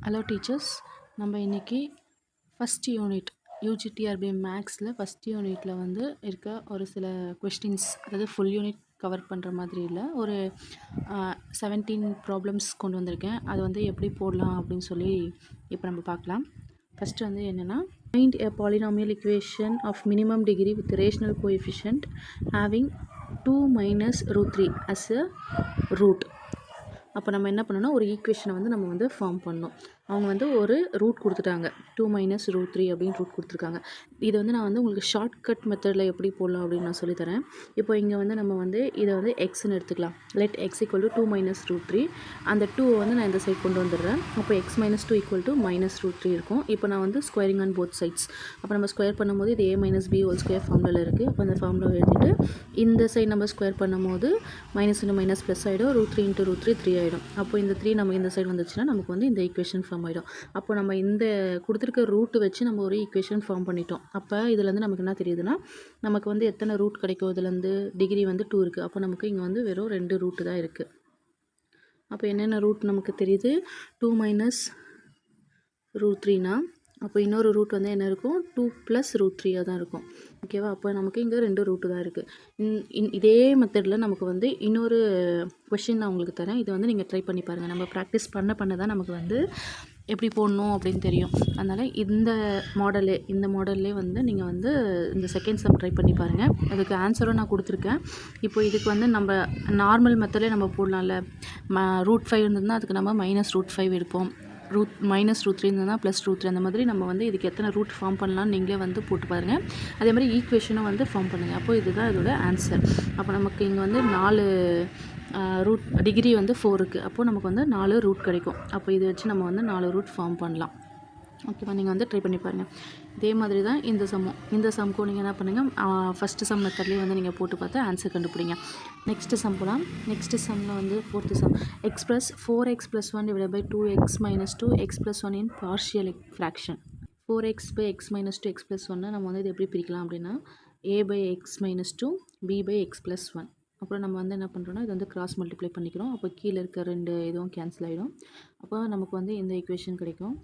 Hello teachers, நம்ம இன்றைக்கி first unit UGTRB மேக்ஸில் ஃபஸ்ட் யூனிட்டில் வந்து இருக்க ஒரு சில கொஸ்டின்ஸ், அதாவது ஃபுல் யூனிட் கவர் பண்ணுற மாதிரி இல்லை, ஒரு 17 ப்ராப்ளம்ஸ் கொண்டு வந்திருக்கேன். அது வந்து எப்படி போடலாம் அப்படின்னு சொல்லி இப்போ நம்ம பார்க்கலாம். ஃபஸ்ட்டு வந்து என்னென்னா, find a polynomial equation of minimum degree with rational coefficient having 2 minus root 3 as a root. அப்போ நம்ம என்ன பண்ணணும்னா, ஒரு ஈக்குவேஷனை வந்து நம்ம வந்து ஃபார்ம் பண்ணணும். அவங்க வந்து ஒரு ரூட் கொடுத்துட்டாங்க, 2 மைனஸ் ரூட் 3 அப்படின்னு ரூட் கொடுத்துருக்காங்க. இது வந்து நான் வந்து உங்களுக்கு ஷார்ட்கட் மெத்தடில் எப்படி போடலாம் அப்படின்னு நான் சொல்லித்தரேன். இப்போ இங்கே வந்து நம்ம வந்து இதை வந்து எக்ஸ்ன்னு எடுத்துக்கலாம். Let x equal to 2 minus root 3. அந்த 2 வந்து நான் இந்த சைட் கொண்டு வந்துடுறேன். அப்போ x minus 2 equal to minus root 3 இருக்கும். இப்போ நான் வந்து ஸ்கொயரிங் ஆன் போத் சைட்ஸ். அப்போ நம்ம ஸ்கொயர் பண்ணும்போது இது a minus B whole square ஃபார்முலாவில் இருக்குது. அப்போ அந்த ஃபார்முலா எழுதிட்டு இந்த சைட் நம்ம ஸ்கொயர் பண்ணும்போது மைனஸ் இன்ட்டு மைனஸ் ப்ளஸ் ஆகிடும். ரூட் 3 இன்ட்டு ரூட் 3 ஆகிடும். அப்போ இந்த 3 நம்ம இந்த சைடு வந்துச்சுன்னா நமக்கு வந்து இந்த ஈக்குவேஷன் ஃபார்ம் ஆகிடும். அப்போ நம்ம இந்த கொடுத்துருக்க ரூட்டு வச்சு நம்ம ஒரு ஈக்குவேஷன் ஃபார்ம் பண்ணிட்டோம். அப்போ இதுலேருந்து நமக்கு என்ன தெரியுதுன்னா, நமக்கு வந்து எத்தனை ரூட் கிடைக்கும், இதுலேருந்து டிகிரி வந்து 2 இருக்குது. அப்போ நமக்கு இங்கே வந்து வெறும் 2 ரூட்டு தான் இருக்குது. அப்போ என்னென்ன ரூட் நமக்கு தெரியுது, 2 மைனஸ் ரூட் 3னா அப்போ இன்னொரு ரூட் வந்து என்ன இருக்கும், 2 ப்ளஸ் ரூட் 3 தான் இருக்கும். ஓகேவா? அப்போ நமக்கு இங்கே 2 ரூட்டு தான் இருக்குது. இதே மெத்தடில் நமக்கு வந்து இன்னொரு கொஷின் நான் உங்களுக்கு தரேன். இதை வந்து நீங்கள் ட்ரை பண்ணி பாருங்கள். நம்ம ப்ராக்டிஸ் பண்ண தான் நமக்கு வந்து எப்படி போடணும் அப்படின்னு தெரியும். அதனால் இந்த மாடல்லே வந்து நீங்கள் வந்து இந்த செகண்ட் சம் ட்ரை பண்ணி பாருங்கள். அதுக்கு ஆன்சரும் நான் கொடுத்துருக்கேன். இப்போ இதுக்கு வந்து நம்ம நார்மல் மெத்தட்லேயே நம்ம போடலாம்ல. ரூட் 5 இருந்ததுன்னா அதுக்கு நம்ம மைனஸ் ரூட் 5 எடுப்போம். மைனஸ் ரூட் 3 இருந்ததுன்னா ப்ளஸ் ரூட் 3. அந்த மாதிரி நம்ம வந்து இதுக்கு எத்தனை ரூட் ஃபார்ம் பண்ணலாம்னு நீங்களே வந்து போட்டு பாருங்கள். அதே மாதிரி ஈக்குவேஷனும் வந்து ஃபார்ம் பண்ணுங்கள். அப்போது இதுதான் இதோட ஆன்சர். அப்போ நமக்கு இங்கே வந்து 4 ரூட் டிகிரி வந்து 4 இருக்குது. அப்போது நமக்கு வந்து 4 ரூட் கிடைக்கும். அப்போ இதை வச்சு நம்ம வந்து 4 ரூட் ஃபார்ம் பண்ணலாம். ஓகேவா? நீங்கள் வந்து ட்ரை பண்ணி பாருங்கள். இதே மாதிரி தான் இந்த சம்முக்கும் நீங்கள் என்ன பண்ணுங்கள், ஃபஸ்ட்டு சம் மெத்தட்லேயே வந்து நீங்கள் போட்டு பார்த்து ஆன்சர் கண்டுபிடிங்க. நெக்ஸ்ட்டு சம் போகலாம். நெக்ஸ்ட்டு சம்மில் வந்து 4th sum, express 4x + 1 / 2x - 2x + 1 in partial fraction. 4x / x - 2 x + 1 நம்ம வந்து இது எப்படி பிரிக்கலாம் அப்படின்னா, a/x - 2 b/x + 1. அப்புறம் நம்ம வந்து என்ன பண்ணுறோன்னா, இது வந்து கிராஸ் மல்டிப்ளை பண்ணிக்கிறோம். அப்போ கீழே இருக்க 2 இதுவும் கேன்சல் ஆகிடும். அப்போ நமக்கு வந்து இந்த ஈக்குவேஷன் கிடைக்கும்.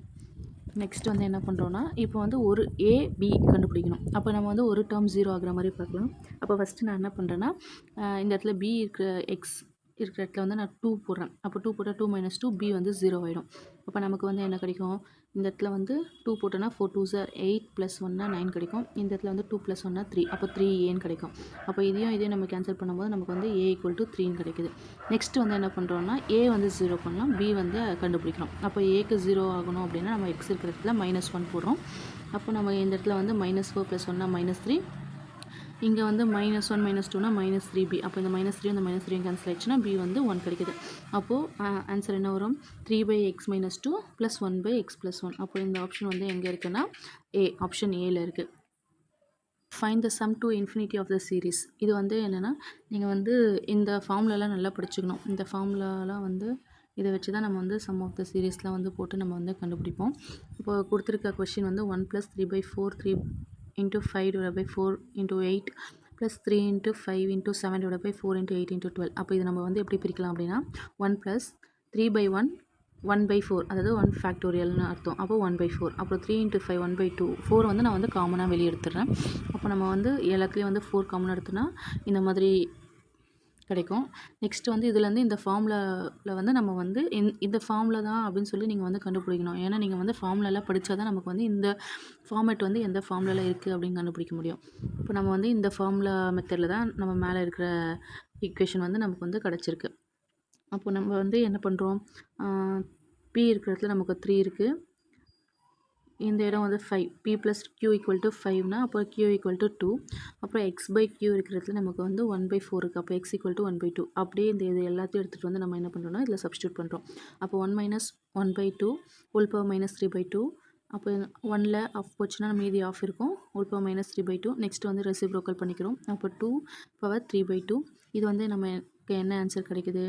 நெக்ஸ்ட் வந்து என்ன பண்ணுறோன்னா, இப்போ வந்து ஒரு ஏபி கண்டுபிடிக்கணும். அப்போ நம்ம வந்து ஒரு டேர்ம் 0 ஆகிற மாதிரி பார்க்கலாம். அப்போ ஃபஸ்ட்டு நான் என்ன பண்ணுறேன்னா, இந்த இடத்துல பி இருக்கிற எக்ஸ் இருக்கிற இடத்துல வந்து நான் 2 போடுறேன். அப்போ 2 போட்டால் 2 - 2 பி வந்து 0 ஆகிடும். அப்போ நமக்கு வந்து என்ன கிடைக்கும், இந்த இடத்துல வந்து 2 போட்டோன்னா 4 2s are 8 + 1 9 கிடைக்கும். இந்த இடத்துல வந்து 2 + 1 3. அப்போ 3a கிடைக்கும். அப்போ இதையும் நம்ம கேன்சல் பண்ணும்போது நமக்கு வந்து a = 3 கிடைக்குது. நெக்ஸ்ட் வந்து என்ன பண்ணுறோன்னா, a வந்து 0 பண்ணலாம், b வந்து கண்டுபிடிக்கிறோம். அப்போ ஏக்கு 0 ஆகணும் அப்படின்னா நம்ம எக்ஸ் இருக்கிற இடத்துல -1 போடுறோம். அப்போ நம்ம இந்த இடத்துல வந்து -4 + 1 - 3. இங்கே வந்து -1 - 2னா -3b. அப்போ இந்த -3 இந்த -3 கேன்சல் ஆயிடுச்சுன்னா b வந்து 1 கிடைக்குது. அப்போது ஆன்சர் என்ன வரும், 3/x - 2 + 1/x + 1. அப்போ இந்த ஆப்ஷன் வந்து எங்கே இருக்குன்னா, ஆப்ஷன் ஏல இருக்குது. Find the sum to infinity of the series. இது வந்து என்னென்னா, நீங்கள் வந்து இந்த ஃபார்முலாலாம் நல்லா படிச்சுக்கணும். இந்த ஃபார்முலாலாம் வந்து இதை வச்சு தான் நம்ம வந்து சம் ஆஃப் த சீரீஸ்லாம் வந்து போட்டு நம்ம வந்து கண்டுபிடிப்போம். இப்போ கொடுத்துருக்க கொஷின் வந்து 1 + 3/4 3 × 5 / 4 × 8 + 3 × 5 × 7 / 4 × 8 × 12. அப்போ இது நம்ம வந்து எப்படி பிரிக்கலாம் அப்படின்னா, 1 + 3/1 1/4, அதாவது 1 ஃபேக்டோரியல்னு அர்த்தம். அப்போ 1/4. அப்புறம் 3 × 5 1/2. 4 வந்து நான் வந்து காமனாக வெளியே எடுத்துடுறேன். அப்போ நம்ம வந்து எல்லாத்துலேயும் வந்து 4 காமனாக எடுத்தோன்னா இந்த மாதிரி கிடைக்கும். நெக்ஸ்ட் வந்து இதுலேருந்து இந்த ஃபார்முலாவில் வந்து நம்ம வந்து இந்த ஃபார்முலா தான் அப்படின்னு சொல்லி நீங்கள் வந்து கண்டுபிடிக்கணும். ஏன்னா நீங்கள் வந்து ஃபார்முலாலாம் படித்தா தான் நமக்கு வந்து இந்த ஃபார்மேட் வந்து எந்த ஃபார்முலாவில் இருக்குது அப்படின்னு கண்டுபிடிக்க முடியும். இப்போ நம்ம வந்து இந்த ஃபார்முலா மெத்தடில் தான் நம்ம மேலே இருக்கிற ஈக்குவேஷன் வந்து நமக்கு வந்து கிடச்சிருக்கு. அப்போ நம்ம வந்து என்ன பண்ணுறோம், p இருக்கிற இடத்துல நமக்கு 3 இருக்குது. இந்த இடம் வந்து 5, p + q = 5னா அப்போ q = 2. அப்புறம் x/q இருக்கிற இடத்துல நமக்கு வந்து 1/4 இருக்குது. அப்போ x = 1/2. அப்படியே இந்த இது எல்லாத்தையும் எடுத்துகிட்டு வந்து நம்ம என்ன பண்ணுறோம்னா, இதில் சப்ஸ்டியூட் பண்ணுறோம். அப்போ 1 - 1/2 ஹோல் பவர் -3/2. அப்போ 1ல் ஆஃப் போச்சுன்னா மீதி ஆஃப் இருக்கும். Whole power -3/2. நெக்ஸ்ட் வந்து ரெசிப்ரோக்கல் பண்ணிக்கிறோம். அப்போ 2^3/2. இது வந்து நமக்கு என்ன ஆன்சர் கிடைக்குது,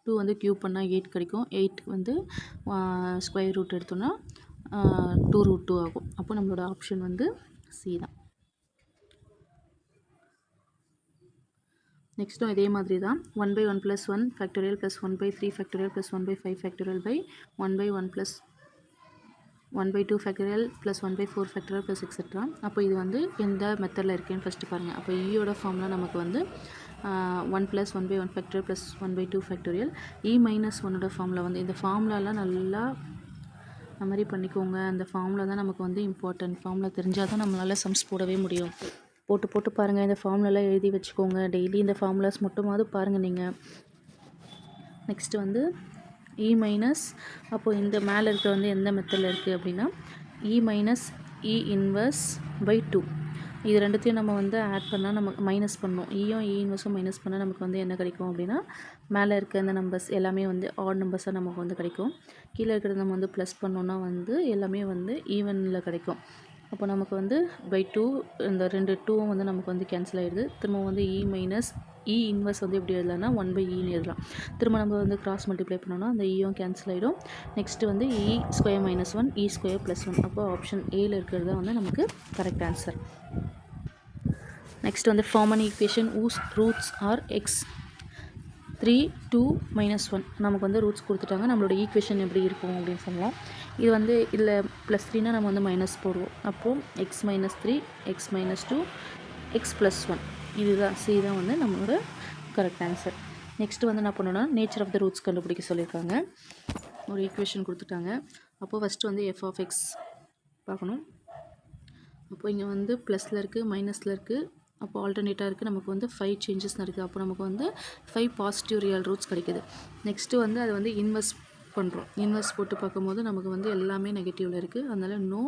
2 வந்து க்யூப் பண்ணால் 8 கிடைக்கும். 8 வந்து ஸ்கொயர் ரூட் எடுத்தோன்னா 2√2 ஆகும். அப்போ நம்மளோட ஆப்ஷன் வந்து சி தான். நெக்ஸ்ட்டும் இதே மாதிரி தான், 1/1 + 1 factorial + 1/3 factorial + 1/5 factorial 1/1 + 1/2 factorial plus 1/4 factorial plus etcetera. அப்போ இது வந்து எந்த மெத்தடில் இருக்குன்னு ஃபஸ்ட்டு பாருங்கள். அப்போ ஈயோட ஃபார்முலா நமக்கு வந்து 1 + 1/1 factorial plus 1/2 factorial. E minus ஒன்னோட ஃபார்முலா வந்து இந்த ஃபார்முலாலாம் நல்லா மெமரி பண்ணிக்கோங்க. அந்த ஃபார்முலா தான் நமக்கு வந்து இம்பார்ட்டன்ட். ஃபார்முலா தெரிஞ்சால் தான் நம்மளால் சம்ஸ் போடவே முடியும். போட்டு பாருங்கள். இந்த ஃபார்முலாலாம் எழுதி வச்சுக்கோங்க. டெய்லி இந்த ஃபார்முலாஸ் மட்டுமாவது பாருங்கள் நீங்கள். நெக்ஸ்ட்டு வந்து இ மைனஸ், அப்போது இந்த மேலே இருக்க வந்து எந்த மெத்தடில் இருக்குது அப்படின்னா E minus E inverse by 2. இது ரெண்டுத்தையும் நம்ம வந்து ஆட் பண்ணால் நமக்கு மைனஸ் பண்ணணும். இயும் இ இன்வர்ஸும் மைனஸ் பண்ணால் நமக்கு வந்து என்ன கிடைக்கும் அப்படின்னா மேலே இருக்க இந்த நம்பர்ஸ் எல்லாமே வந்து ஆட் நம்பர்ஸாக நமக்கு வந்து கிடைக்கும். கீழே இருக்கிறது நம்ம வந்து ப்ளஸ் பண்ணோன்னா வந்து எல்லாமே வந்து ஈவனில் கிடைக்கும். அப்போ நமக்கு வந்து பை 2 இந்த 2 2வும் வந்து நமக்கு வந்து கேன்சல் ஆகிடுது. திரும்ப வந்து இ மைனஸ் இ இன்வர்ஸ் வந்து எப்படி எழுதலாம்னா 1/eன்னு எழுதலாம். திரும்ப நம்ம வந்து கிராஸ் மல்டிப்ளை பண்ணோம்னா அந்த இயும் கேன்சல் ஆகிடும். நெக்ஸ்ட்டு வந்து இ ஸ்கொயர் -1 இ ஸ்கொயர் +1. அப்போ ஆப்ஷன் ஏல இருக்கிறது தான் வந்து நமக்கு கரெக்ட் ஆன்சர். நெக்ஸ்ட் வந்து form an equation whose roots are x 3 2 -1. நமக்கு வந்து ரூட்ஸ் கொடுத்துட்டாங்க. நம்மளோட ஈக்குவேஷன் எப்படி இருக்கும் அப்படின்னு சொல்லலாம். இது வந்து இதில் +3னா நம்ம வந்து மைனஸ் போடுவோம். அப்போது x -3 x -2 x +1 இதுதான் சி தான் வந்து நம்மளோட கரெக்ட் ஆன்சர். நெக்ஸ்ட்டு வந்து என்ன பண்ணணும்னா நேச்சர் ஆஃப் த ரூட்ஸ் கண்டுபிடிக்க சொல்லியிருக்காங்க. ஒரு ஈக்குவேஷன் கொடுத்துட்டாங்க. அப்போது ஃபஸ்ட்டு வந்து f(x) பார்க்கணும். அப்போ இங்கே வந்து ப்ளஸில் இருக்குது, மைனஸில் இருக்குது. அப்போ ஆல்டர்னேட்டாக இருக்குது. நமக்கு வந்து 5 சேஞ்சஸ் இருக்குது. அப்போ நமக்கு வந்து 5 பாசிட்டிவ் ரியல் ரூட்ஸ் கிடைக்குது. நெக்ஸ்ட்டு வந்து அதை வந்து இன்வெர்ஸ் பண்ணுறோம். இன்வெர்ஸ் போட்டு பார்க்கும்போது நமக்கு வந்து எல்லாமே நெகட்டிவில் இருக்குது. அதனால் நோ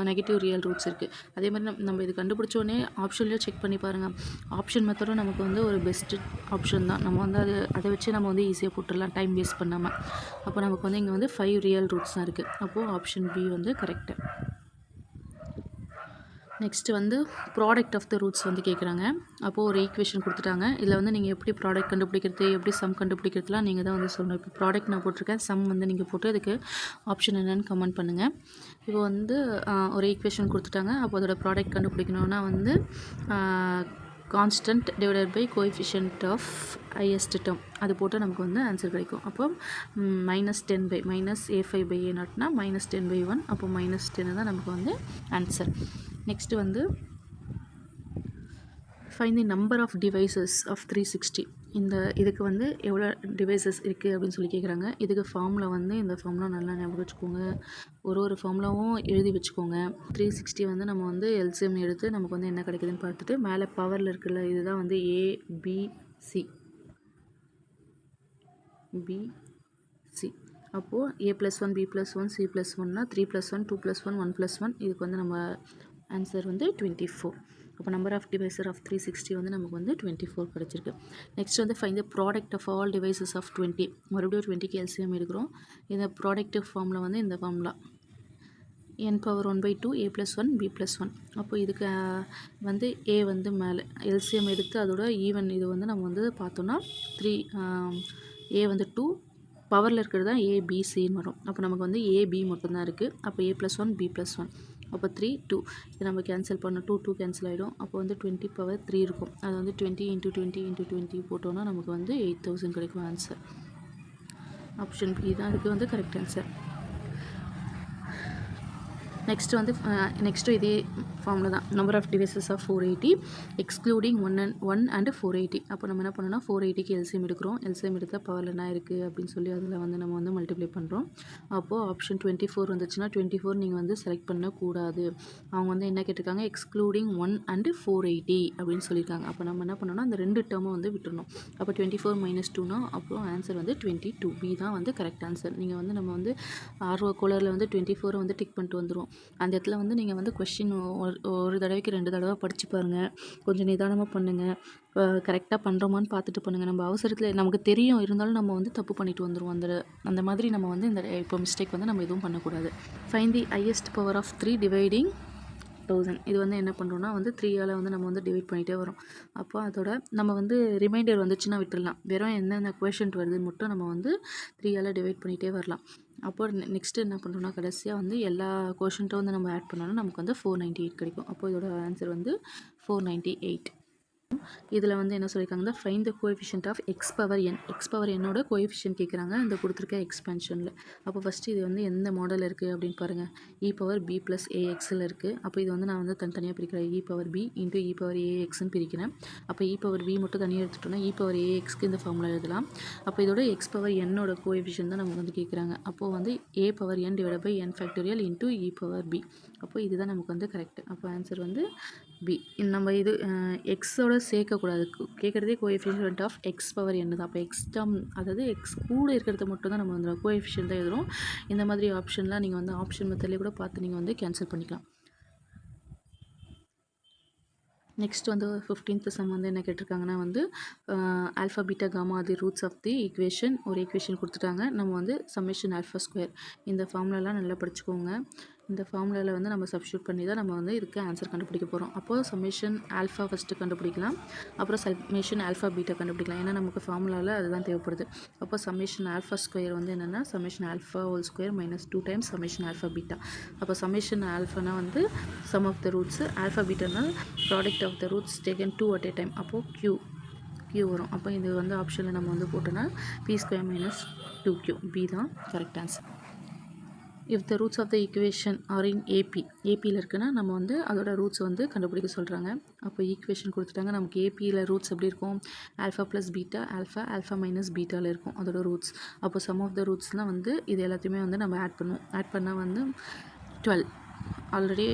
நெகட்டிவ் ரியல் ரூட்ஸ் இருக்குது. அதே மாதிரி நம்ம இது கண்டுபிடிச்சோடனே ஆப்ஷன்லேயும் செக் பண்ணி பாருங்கள். ஆப்ஷன் மெத்தடும் நமக்கு வந்து ஒரு பெஸ்ட்டு ஆப்ஷன் தான். நம்ம வந்து அதை வச்சு நம்ம வந்து ஈஸியாக போட்டுடலாம் டைம் வேஸ்ட் பண்ணாமல். அப்போ நமக்கு வந்து இங்கே வந்து 5 ரியல் ரூட்ஸ் தான் இருக்குது. அப்போது ஆப்ஷன் பி வந்து கரெக்டு. நெக்ஸ்ட்டு வந்து ப்ராடக்ட் ஆஃப் த ரூட்ஸ் வந்து கேட்குறாங்க. அப்போது ஒரு ஈக்குவேஷன் கொடுத்துட்டாங்க. இதில் வந்து நீங்கள் எப்படி ப்ராடக்ட் கண்டுபிடிக்கிறது, எப்படி சம் கண்டுபிடிக்கிறதுலாம் நீங்கள் தான் வந்து சொல்லணும். இப்போ ப்ராடக்ட் நான் போட்டிருக்கேன், சம் வந்து நீங்கள் போட்டு அதுக்கு ஆப்ஷன் என்னென்னு கமெண்ட் பண்ணுங்கள். இப்போ வந்து ஒரு ஈக்குவேஷன் கொடுத்துட்டாங்க. அப்போ அதோட ப்ராடக்ட் கண்டுபிடிக்கணுன்னா வந்து constant divided by coefficient of highest term அது போட்டு நமக்கு வந்து ஆன்சர் கிடைக்கும். அப்போ -10/-a5/a0னா -10/1. அப்போ -10 தான் நமக்கு வந்து ஆன்சர். நெக்ஸ்ட்டு வந்து find the number of divisors of 360. இதுக்கு வந்து எவ்வளோ டிவைசஸ் இருக்குது அப்படின்னு சொல்லி கேட்குறாங்க. இதுக்கு ஃபார்முலா வந்து இந்த ஃபார்முலா நல்லா ஞாபகம் வச்சுக்கோங்க. ஒரு ஃபார்முலாவும் எழுதி வச்சுக்கோங்க. 360 வந்து நம்ம வந்து எல்சிஎம் எடுத்து நமக்கு வந்து என்ன கிடைக்குதுன்னு பார்த்துட்டு மேலே பவரில் இருக்குல்ல இதுதான் வந்து ஏபிசி பிசி. அப்போது a+1 b+1 c+1னா 3+1 2+1 1+1. இதுக்கு வந்து நம்ம ஆன்சர் வந்து 24. அப்போ நம்பர் ஆஃப் டிவைசர் ஆஃப் 360 வந்து நமக்கு வந்து 24 கிடச்சிருக்கு. நெக்ஸ்ட் வந்து find the product of all divisors of 20. மறுபடியும் 20க்கு எல்சிஎம் எடுக்கிறோம். இந்த ப்ராடக்டிவ் ஃபார்முலா வந்து இந்த ஃபார்முலா n^1/2 a+1 b+1. அப்போ இதுக்கு வந்து a வந்து மேலே எல்சிஎம் எடுத்து அதோட ஈவன் இது வந்து நம்ம வந்து பார்த்தோன்னா 3 a வந்து 2 பவரில் இருக்கிறது தான் ஏபிசின்னு வரும். அப்போ நமக்கு வந்து ஏபி மட்டும்தான் இருக்குது. அப்போ a+1 b+1. அப்போ 3 2 இது நம்ம கேன்சல் பண்ணோம். 2 கேன்சல் ஆகிடும். அப்போ வந்து 20^3 இருக்கும். அது வந்து 20 × 20 × 20 போட்டோன்னா நமக்கு வந்து 8000 கிடைக்கும் ஆன்சர். ஆப்ஷன் பி தான் அதுக்கு வந்து கரெக்ட் ஆன்சர். நெக்ஸ்ட்டு வந்து நெக்ஸ்ட்டு இதே ஃபார்முலா தான். Number of divisors of 480 excluding 1 and 480. அப்போ நம்ம என்ன பண்ணோம்னா 480க்கு எல்சிஎம் எடுக்கிறோம். எல்சிஎம் எடுத்தால் பவரில் என்ன இருக்குது அப்படின்னு சொல்லி அதில் வந்து நம்ம வந்து மல்டிப்ளை பண்ணுறோம். அப்போது ஆப்ஷன் 24 வந்துச்சுன்னா 24 நீங்கள் வந்து செலக்ட் பண்ணக்கூடாது. அவங்க வந்து என்ன கேட்டிருக்காங்க, எக்ஸ்க்ளூடிங் 1 and 480 அப்படின்னு சொல்லியிருக்காங்க. அப்போ நம்ம என்ன பண்ணோம்னா அந்த 2 டேர்மை வந்து விட்டுறணும். அப்போ 24 - 2னா அப்புறம் ஆன்சர் வந்து 22. பி தான் வந்து கரெக்ட் ஆன்சர். நீங்கள் வந்து நம்ம வந்து ஆர்வ கோலரில் வந்து 24 வந்து டிக் பண்ணிட்டு வந்துடும். அந்த இடத்துல வந்து நீங்கள் வந்து கொஸ்டின் ஒரு தடவைக்கு 2 தடவை படித்து பாருங்கள். கொஞ்சம் நிதானமாக பண்ணுங்கள். கரெக்டாக பண்ணுறோமான்னு பார்த்துட்டு பண்ணுங்கள். நம்ம அவசரத்தில் நமக்கு தெரியும், இருந்தாலும் நம்ம வந்து தப்பு பண்ணிட்டு வந்துடுவோம். அந்த மாதிரி நம்ம வந்து இப்போ மிஸ்டேக் வந்து நம்ம எதுவும் பண்ணக்கூடாது. Find the highest power of 3 dividing 1000. இது வந்து என்ன பண்ணுறோன்னா வந்து 3ஆல் வந்து நம்ம வந்து டிவைட் பண்ணிகிட்டே வரோம். அப்போ அதோட நம்ம வந்து ரிமைண்டர் வந்துச்சுன்னா விட்டுடலாம். வெறும் என்னென்ன குவேஷன்ட் வருதுன்னு மட்டும் நம்ம வந்து 3ஆல் டிவைட் பண்ணிகிட்டே வரலாம். அப்போ நெக்ஸ்ட்டு என்ன பண்ணுறோன்னா கடைசியாக வந்து எல்லா குவேஷன்ட்டும் வந்து நம்ம ஆட் பண்ணோன்னா நமக்கு வந்து 498 கிடைக்கும். அப்போ இதோட ஆன்சர் வந்து 498. இதில் வந்து என்ன சொல்லியிருக்காங்கன்னா find the coefficient of x power n. X power என்னோட கோஎஃபிஷியன்ட் கேட்குறாங்க இந்த கொடுத்துருக்க எக்ஸ்பென்ஷனில். அப்போ ஃபஸ்ட்டு இது வந்து எந்த மாடல் இருக்குது அப்படின்னு பாருங்கள். இ பவர் பி ப்ளஸ் ஏஎக்ஸில் இருக்குது. அப்போ இது வந்து நான் வந்து தனித்தனியாக பிரிக்கிறேன். இ power B into E power ஏஎக்ஸ்ன்னு பிரிக்கிறேன். அப்போ இ பவர் பி மட்டும் தனியாக எடுத்துட்டோம்னா இ பவர் ஏஎக்ஸ்க்கு இந்த ஃபார்முலா எழுதலாம். அப்போ இதோட எக்ஸ் பவர் என்னோட கோஎஃபிஷியன்ட் தான் நமக்கு வந்து கேட்குறாங்க. அப்போது வந்து A power N divide by N factorial into E power B. அப்போ இதுதான் நமக்கு வந்து கரெக்ட். அப்போ ஆன்சர் வந்து பி. நம்ம இது எக்ஸோட சேர்க்கக்கூடாது. கேட்குறதே கோஎஃபிஷியன்ட் ஆஃப் எக்ஸ் பவர் என்ன தான். அப்போ எக்ஸ் டேர்ம் அதாவது எக்ஸ் கூட இருக்கிறத மட்டும் தான் நம்ம வந்து கோஎஃபிஷியன்ட் தான் எழுதுகிறோம். இந்த மாதிரி ஆப்ஷன்லாம் நீங்கள் வந்து ஆப்ஷன் மெத்தட்லேயே கூட பார்த்து நீங்கள் வந்து கேன்சல் பண்ணிக்கலாம். நெக்ஸ்ட் வந்து 15th சம் வந்து என்ன கேட்டிருக்காங்கன்னா வந்து ஆல்ஃபா பீட்டா காமா அது ரூட்ஸ் ஆஃப் தி ஈக்குவேஷன். ஒரு ஈக்குவேஷன் கொடுத்துட்டாங்க. நம்ம வந்து சம்மேஷன் ஆல்ஃபா ஸ்கொயர் இந்த ஃபார்முலாலாம் நல்லா படிச்சுக்கோங்க. இந்த ஃபார்முலாவில் வந்து நம்ம சப்ஸ்டியூட் பண்ணி தான் நம்ம வந்து இதுக்கு ஆன்சர் கண்டுபிடிக்க போகிறோம். அப்போது சம்மேஷன் ஆல்ஃபா ஃபஸ்ட்டு கண்டுபிடிக்கலாம். அப்புறம் சம்மேஷன் ஆல்ஃபா பீட்டா கண்டுபிடிக்கலாம். ஏன்னா நமக்கு ஃபார்முலாவில் அதுதான் தேவைப்படுது. அப்போ சம்மேஷன் ஆல்ஃபா ஸ்கொயர் வந்து என்னென்னா summation alpha whole square minus 2 times summation alpha beta. அப்போ சம்மேஷன் ஆல்ஃபானா வந்து sum of the roots, alpha பீட்டானா product of the roots taken 2 at a time. அப்போது q வரும். அப்போ இது வந்து ஆப்ஷனில் நம்ம வந்து போட்டோன்னா p square minus 2q. B தான் correct answer. If the roots of the equation are in ஏபியில் இருக்குன்னா நம்ம வந்து அதோட ரூட்ஸ் வந்து கண்டுபிடிக்க சொல்கிறாங்க. அப்போ ஈக்குவேஷன் கொடுத்துட்டாங்க. நமக்கு ஏபியில் ரூட்ஸ் எப்படி இருக்கும்? Alpha plus beta, alpha minus பீட்டாவில் இருக்கும் அதோட ரூட்ஸ். அப்போ சம் ஆஃப் த ரூட்ஸ்னால் வந்து இது எல்லாத்தையுமே வந்து நம்ம ஆட் பண்ணுவோம். ஆட் பண்ணால் வந்து 12. ஆல்ரெடி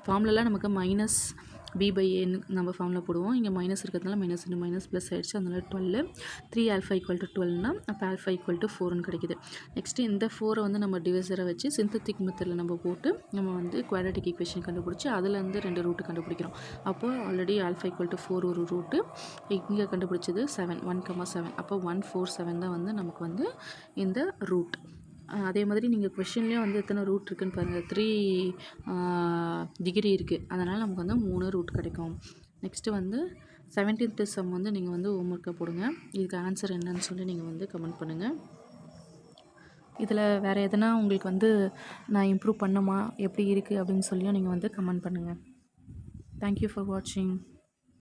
ஃபார்முலாலாம் நமக்கு மைனஸ் பி பை ஏன்னு நம்ம ஃபார்முலா போடுவோம். இங்கே மைனஸ் இருக்கிறதுனால மைனஸ் இன்ட்டு மைனஸ் ப்ளஸ் ஆகிடுச்சு. அதனால் 12. 3 ஆல்ஃபா ஈக்குவல் டு 12னா அப்போ ஆல்ஃபா ஈக்குவல் டு 4ன்னு கிடைக்குது. நெக்ஸ்ட்டு இந்த 4 வந்து நம்ம டிவைசரை வச்சு சிந்தட்டிக் மெத்தடில் நம்ம போட்டு நம்ம வந்து குவாட்ரேட்டிக் ஈக்குவேஷன் கண்டுபிடிச்சி அதுலேருந்து 2 ரூட்டு கண்டுபிடிக்கிறோம். அப்போது ஆல்ரெடி ஆல்ஃபா ஈக்குவல் டு 4 ஒரு ரூட்டு, இங்கே கண்டுபிடிச்சது 7 1,7. அப்போ 147 தான் வந்து நமக்கு வந்து இந்த ரூட். அதே மாதிரி நீங்கள் கொஷின்லேயே வந்து எத்தனை ரூட் இருக்குதுன்னு பாருங்கள். 3 டிகிரி இருக்குது. அதனால் நமக்கு வந்து 3 ரூட் கிடைக்கும். நெக்ஸ்ட்டு வந்து 17th சம் வந்து நீங்கள் வந்து ஹோம்ஒர்க்காக போடுங்க. இதுக்கு ஆன்சர் என்னன்னு சொல்லி நீங்கள் வந்து கமெண்ட் பண்ணுங்கள். இதில் வேறு எதனா உங்களுக்கு வந்து நான் இம்ப்ரூவ் பண்ணுமா எப்படி இருக்குது அப்படின்னு சொல்லியும் நீங்கள் வந்து கமெண்ட் பண்ணுங்கள். தேங்க்யூ ஃபார் வாட்சிங்.